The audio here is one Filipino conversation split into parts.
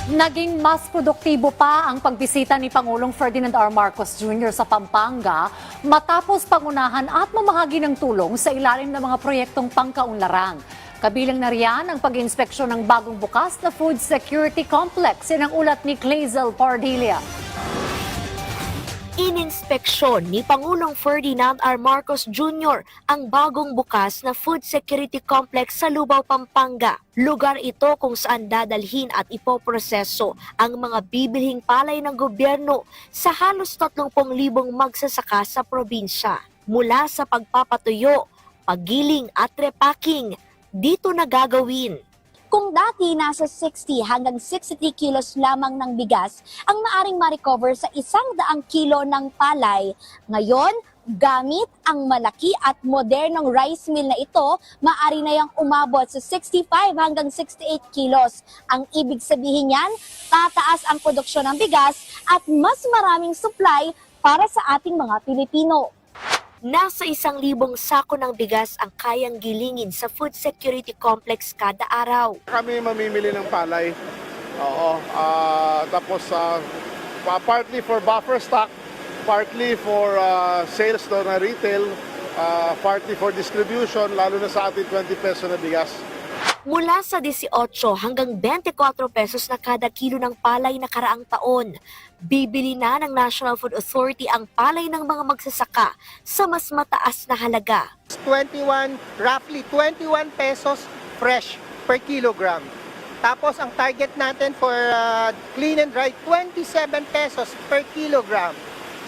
Naging mas produktibo pa ang pagbisita ni Pangulong Ferdinand R. Marcos Jr. sa Pampanga matapos pangunahan at mamahagi ng tulong sa ilalim ng mga proyektong pangkaunlarang. Kabilang na riyan ang pag-inspeksyon ng bagong bukas na food security complex. Yan ang ulat ni Clazel Pardilia. Ininspeksyon ni Pangulong Ferdinand R. Marcos Jr. ang bagong bukas na food security complex sa Lubao, Pampanga. Lugar ito kung saan dadalhin at ipoproseso ang mga bibilhing palay ng gobyerno sa halos 30,000 magsasaka sa probinsya. Mula sa pagpapatuyo, paggiling at repacking, dito na gagawin. Kung dati nasa 60 hanggang 63 kilos lamang ng bigas ang maaring ma-recover sa 100 kilo ng palay, ngayon gamit ang malaki at modernong rice mill na ito, maaari na yang umabot sa 65 hanggang 68 kilos. Ang ibig sabihin niyan, tataas ang produksyon ng bigas at mas maraming supply para sa ating mga Pilipino. Nasa 1,000 sako ng bigas ang kayang gilingin sa food security complex kada araw. Kami mamimili ng palay. Oo. Tapos partly for buffer stock, partly for sales na retail, partly for distribution, lalo na sa ating 20 peso na bigas. Mula sa 18 hanggang 24 pesos na kada kilo ng palay na karaang taon, bibili na ng National Food Authority ang palay ng mga magsasaka sa mas mataas na halaga. Roughly 21 pesos fresh per kilogram. Tapos ang target natin for clean and dry, 27 pesos per kilogram.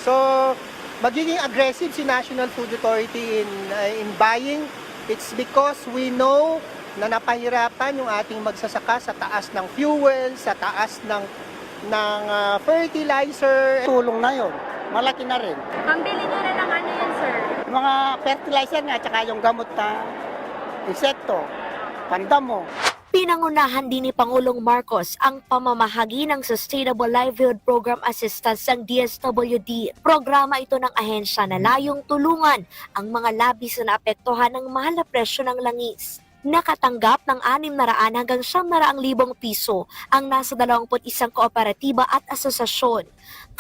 So magiging aggressive si National Food Authority in buying. It's because we know na napahirapan yung ating magsasaka sa taas ng fuel, sa taas ng fertilizer. Tulong na yon, malaki na rin. Pambili nyo na ng ano yan, sir? Yung mga fertilizer nga, tsaka yung gamot na insekto, pandamo. Pinangunahan din ni Pangulong Marcos ang pamamahagi ng Sustainable Livelihood Program Assistance ng DSWD. Programa ito ng ahensya na layong tulungan ang mga labis na naapektuhan ng mahal na presyo ng langis. Nakatanggap ng 600 hanggang 900,000 piso ang nasa 21 kooperatiba at asosasyon.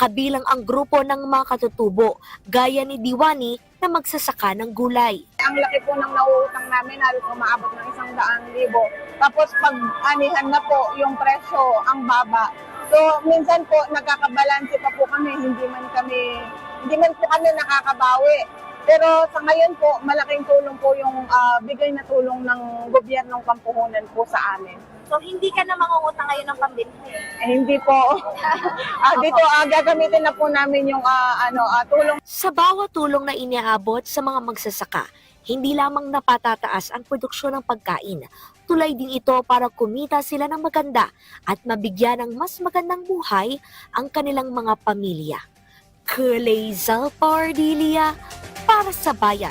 Kabilang ang grupo ng mga katutubo, gaya ni Diwani na magsasaka ng gulay. Ang laki po ng nauutang namin, halos umaabot ng 100,000. Tapos pag anihan na po yung presyo, ang baba. So minsan po nagkakabalanse pa po kami, hindi man po kami nakakabawi. Pero sa ngayon po, malaking tulong po yung bigay na tulong ng gobyernong Pampuhunan po sa amin. So hindi ka na mangungutang ngayon ng pambili? Hindi po. Dito gagamitin na po namin yung tulong. Sa bawat tulong na iniaabot sa mga magsasaka, hindi lamang napatataas ang produksyon ng pagkain. Tulay din ito para kumita sila ng maganda at mabigyan ng mas magandang buhay ang kanilang mga pamilya. Clazel Pardilia para sa bayan.